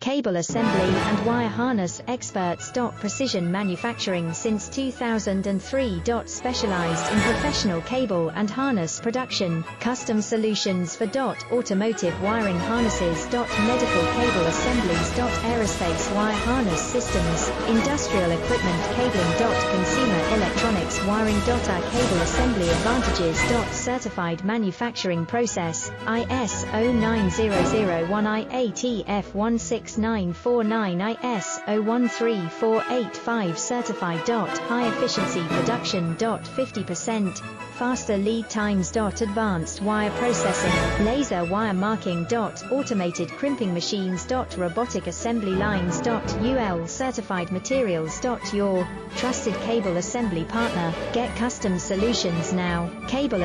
Cable assembly and wire harness experts. Precision manufacturing since 2003. Specialized in professional cable and harness production. Custom solutions for automotive wiring harnesses. Medical cable assemblies. Aerospace wire harness systems. Industrial equipment cabling. Consumer electronics wiring. Our cable assembly advantages. Certified manufacturing process. ISO 9001 IATF 16949 ISO 13485 certified. High efficiency production. 50% faster lead times. Advanced wire processing, laser wire marking. Automated crimping machines. Robotic assembly lines. UL certified materials. Your trusted cable assembly partner. Get custom solutions now. Cable